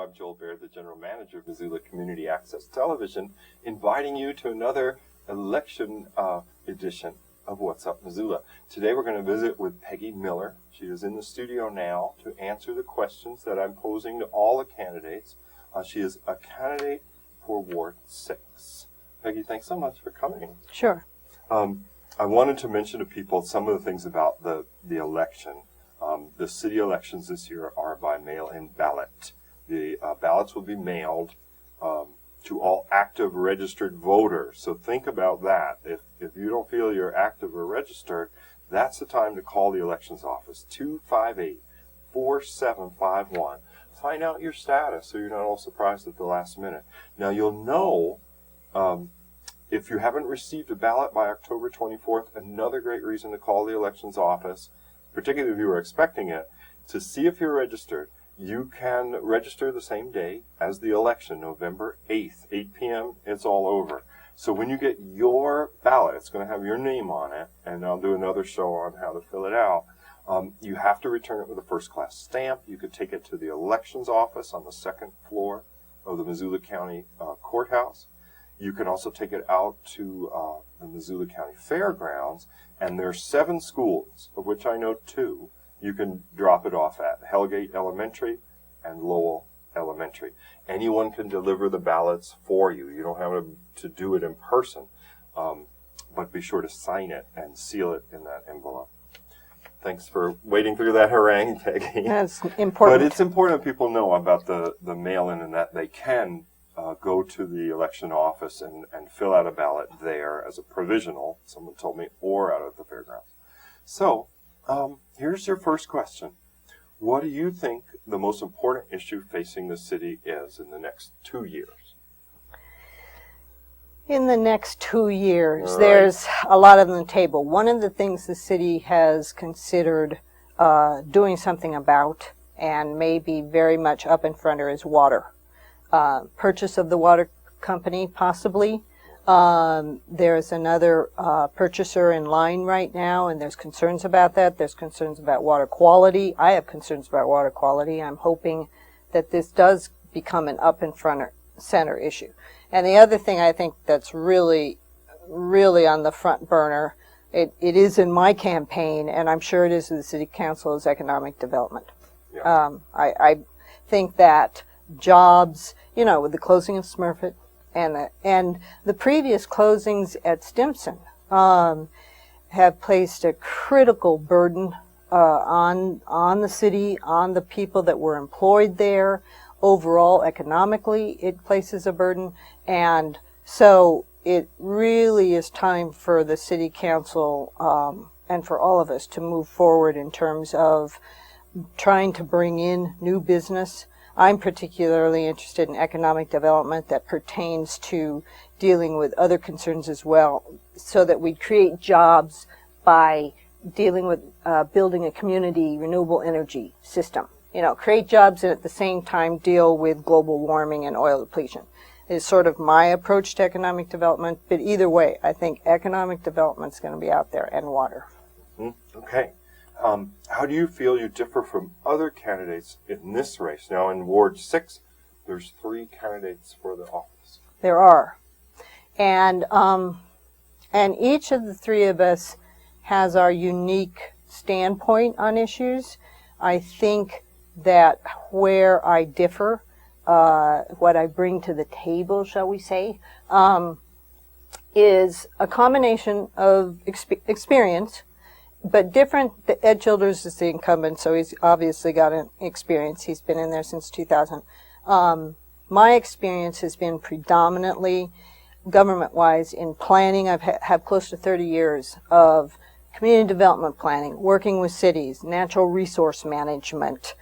I'm Joel Baird, the General Manager of Missoula Community Access Television, inviting you to another election edition of What's Up Missoula. Today we're going to visit with Peggy Miller. She is in the studio now to answer the questions that I'm posing to all the candidates. She is a candidate for Ward 6. Peggy, thanks so much for coming. Sure. I wanted to mention to people some of the things about the election. The city elections this year are by mail-in ballot. The ballots will be mailed to all active registered voters. So think about that. If you don't feel you're active or registered, that's the time to call the elections office, 258-4751. Find out your status so you're not all surprised at the last minute. Now you'll know if you haven't received a ballot by October 24th, another great reason to call the elections office, particularly if you were expecting it, to see if you're registered. You can register the same day as the election, November 8th, 8 p.m., it's all over. So when you get your ballot, it's going to have your name on it, and I'll do another show on how to fill it out. You have to return it with a first-class stamp. You could take it to the elections office on the second floor of the Missoula County Courthouse. You can also take it out to the Missoula County Fairgrounds, and there are 7 schools, of which I know 2, you can drop it off at, Hellgate Elementary and Lowell Elementary. Anyone can deliver the ballots for you. You don't have to do it in person, but be sure to sign it and seal it in that envelope. Thanks for wading through that harangue, Peggy. That's important. But it's important that people know about the mail-in and that they can go to the election office and fill out a ballot there as a provisional, someone told me, or out at the fairgrounds. So, here's your first question. What do you think the most important issue facing the city is in the next 2 years? In the next 2 years, Right. There's a lot on the table. One of the things the city has considered doing something about, and may be very much up in front of, is water. Purchase of the water company, possibly. There's another purchaser in line right now, and there's concerns about that. There's concerns about water quality. I have concerns about water quality. I'm hoping that this does become an up in front center issue. And the other thing I think that's really, really on the front burner, it is in my campaign, and I'm sure it is in the city council, is economic development. Yeah. I think that jobs, with the closing of Smurfit and the previous closings at Stimson have placed a critical burden on the city, on the people that were employed there. Overall, economically, it places a burden, and so it really is time for the city council and for all of us to move forward in terms of trying to bring in new business. I'm particularly interested in economic development that pertains to dealing with other concerns as well, so that we create jobs by dealing with building a community renewable energy system. Create jobs and at the same time deal with global warming and oil depletion is sort of my approach to economic development. But either way, I think economic development is going to be out there, and water. Okay. How do you feel you differ from other candidates in this race? Now, in Ward 6, there's 3 candidates for the office. There are. And each of the 3 of us has our unique standpoint on issues. I think that where I differ, what I bring to the table, shall we say, is a combination of experience, but different. Ed Childers is the incumbent, so he's obviously got an experience. He's been in there since 2000. My experience has been predominantly government-wise in planning. I've have close to 30 years of community development planning, working with cities, natural resource management,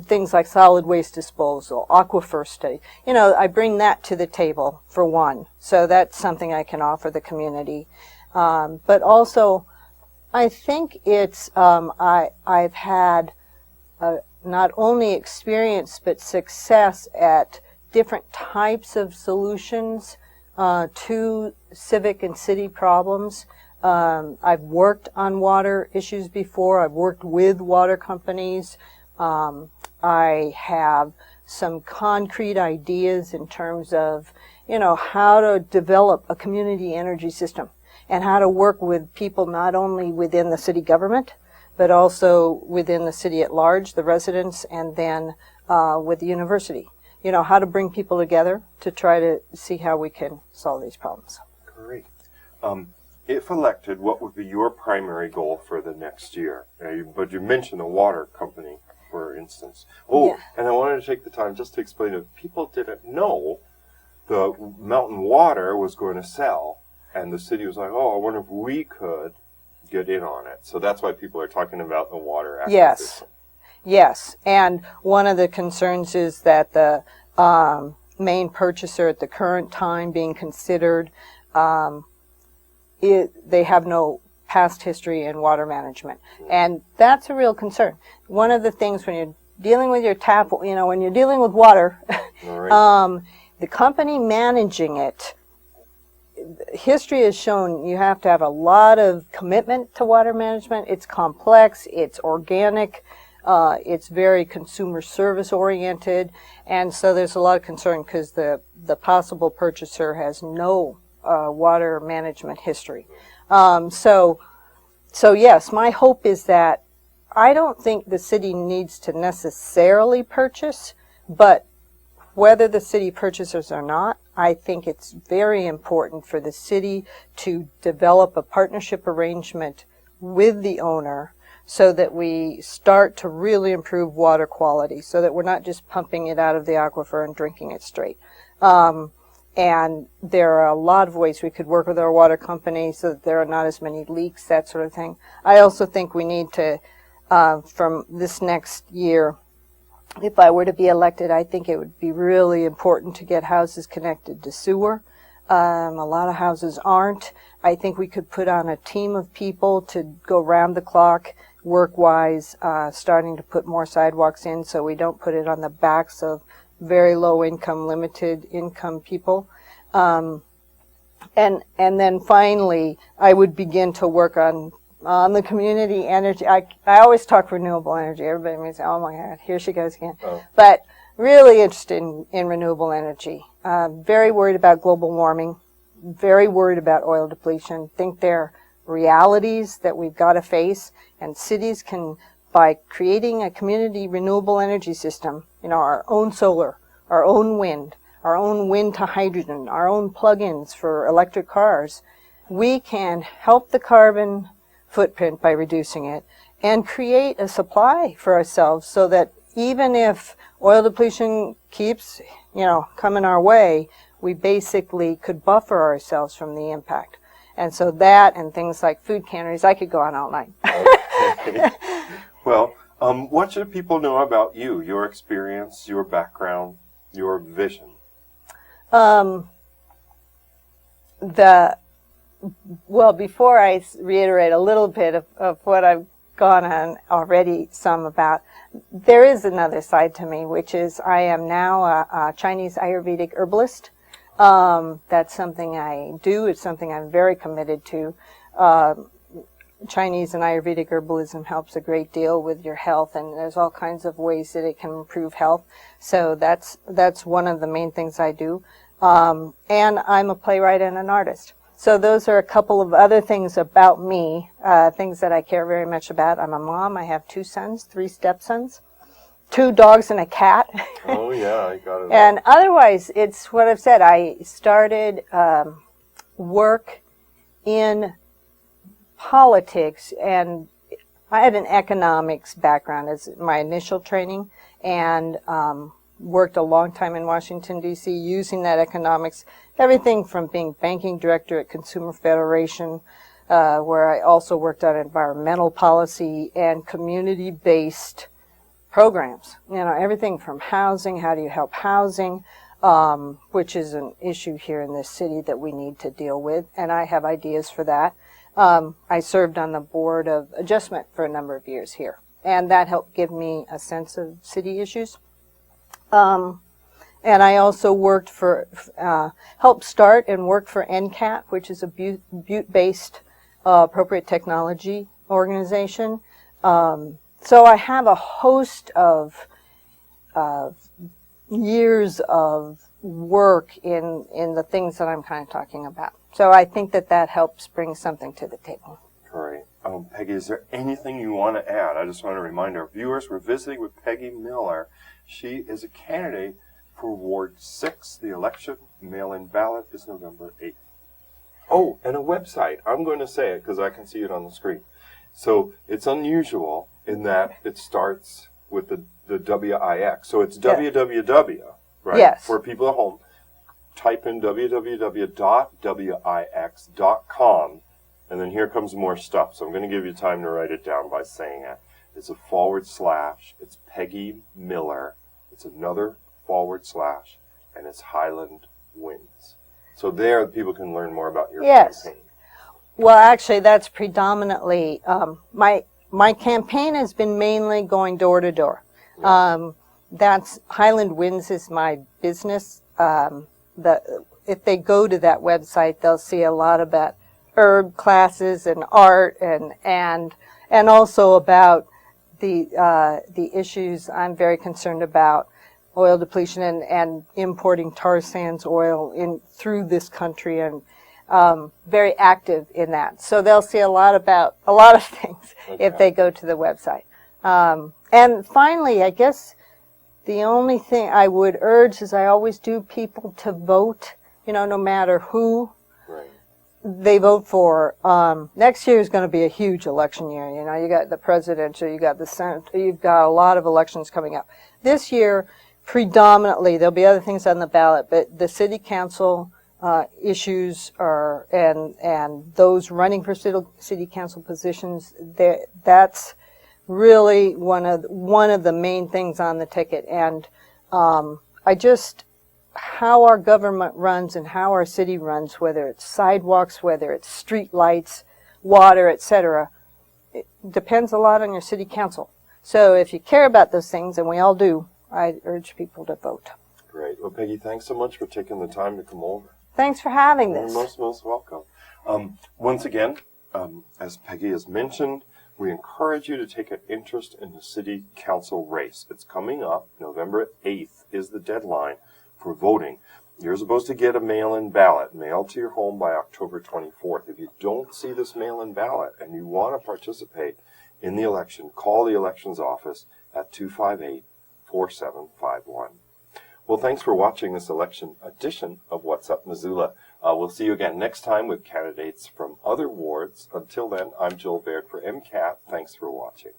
things like solid waste disposal, aquifer study. I bring that to the table for one. So that's something I can offer the community. But also, I think it's, I've had not only experience but success at different types of solutions to civic and city problems. I've worked on water issues before. I've worked with water companies. I have some concrete ideas in terms of, how to develop a community energy system and how to work with people not only within the city government, but also within the city at large, the residents, and then with the university. How to bring people together to try to see how we can solve these problems. Great. If elected, what would be your primary goal for the next year? But you mentioned the water company, for instance. Oh, yeah. And I wanted to take the time just to explain if people didn't know the mountain water was going to sell, and the city was like, oh, I wonder if we could get in on it. So that's why people are talking about the water acquisition. Yes, and one of the concerns is that the main purchaser at the current time being considered, they have no past history in water management. And that's a real concern. One of the things when you're dealing with your tap, when you're dealing with water, right. The company managing it, history has shown you have to have a lot of commitment to water management. It's complex, it's organic, it's very consumer service oriented, and so there's a lot of concern because the possible purchaser has no water management history. So yes, my hope is that I don't think the city needs to necessarily purchase, but whether the city purchases or not, I think it's very important for the city to develop a partnership arrangement with the owner so that we start to really improve water quality, so that we're not just pumping it out of the aquifer and drinking it straight. And there are a lot of ways we could work with our water company so that there are not as many leaks, that sort of thing. I also think we need to, from this next year, if I were to be elected, I think it would be really important to get houses connected to sewer. A lot of houses aren't. I think we could put on a team of people to go round the clock, work-wise, starting to put more sidewalks in so we don't put it on the backs of very low-income, limited-income people. And then finally, I would begin to work on the community energy. I always talk renewable energy. Everybody may say, oh my God, here she goes again. Oh. But really interested in renewable energy. Very worried about global warming. Very worried about oil depletion. Think they're realities that we've got to face. And cities can, by creating a community renewable energy system, our own solar, our own wind to hydrogen, our own plug-ins for electric cars, we can help the carbon footprint by reducing it and create a supply for ourselves so that even if oil depletion keeps, coming our way, we basically could buffer ourselves from the impact. And so that and things like food canneries, I could go on all night. Okay. Well, what should people know about you, your experience, your background, your vision? Well, before I reiterate a little bit of what I've gone on already some about, there is another side to me, which is I am now a Chinese Ayurvedic herbalist. That's something I do. It's something I'm very committed to. Chinese and Ayurvedic herbalism helps a great deal with your health, and there's all kinds of ways that it can improve health. So that's one of the main things I do. And I'm a playwright and an artist. So those are a couple of other things about me, things that I care very much about. I'm a mom. I have 2 sons, 3 stepsons, 2 dogs and a cat. Oh, yeah, I got it. And otherwise, it's what I've said. I started work in politics, and I had an economics background as my initial training, and worked a long time in Washington, D.C., using that economics, everything from being banking director at Consumer Federation, where I also worked on environmental policy and community-based programs. Everything from housing, how do you help housing, which is an issue here in this city that we need to deal with, and I have ideas for that. I served on the Board of Adjustment for a number of years here, and that helped give me a sense of city issues. And I also worked for, helped start and work for MCAT, which is a Butte-based appropriate technology organization. So I have a host of years of work in the things that I'm kind of talking about. So I think that helps bring something to the table. Great. Peggy, is there anything you want to add? I just want to remind our viewers we're visiting with Peggy Miller. She is a candidate for Ward 6. The election mail-in ballot is November 8th. Oh, and a website. I'm going to say it because I can see it on the screen. So it's unusual in that it starts with the WIX. So it's www, right? Yes. For people at home, type in www.wix.com. And then here comes more stuff. So I'm going to give you time to write it down by saying it. It's a / It's Peggy Miller. It's another / and it's Highland Winds. So there people can learn more about your campaign. Well, actually, that's predominantly my campaign has been mainly going door to door. That's Highland Winds is my business. If they go to that website, they'll see a lot about herb classes and art and also about the issues I'm very concerned about, oil depletion and importing tar sands oil through this country, and very active in that. So they'll see a lot of things if they go to the website. And finally, I guess the only thing I would urge is I always do people to vote, no matter who they vote for. Next year is going to be a huge election year. You got the presidential, you got the Senate, you've got a lot of elections coming up. This year, predominantly, there'll be other things on the ballot, but the city council issues and those running for city council positions, that's really one of the main things on the ticket. And how our government runs and how our city runs, whether it's sidewalks, whether it's street lights, water, etc., it depends a lot on your city council. So if you care about those things, and we all do, I urge people to vote. Great. Well, Peggy, thanks so much for taking the time to come over. Thanks for having this. You're most welcome. Once again, as Peggy has mentioned, we encourage you to take an interest in the city council race. It's coming up. November 8th is the deadline for voting. You're supposed to get a mail-in ballot mailed to your home by October 24th. If you don't see this mail-in ballot and you want to participate in the election, call the elections office at 258-4751. Well, thanks for watching this election edition of What's Up Missoula. We'll see you again next time with candidates from other wards. Until then, I'm Baird for MCAT. Thanks for watching.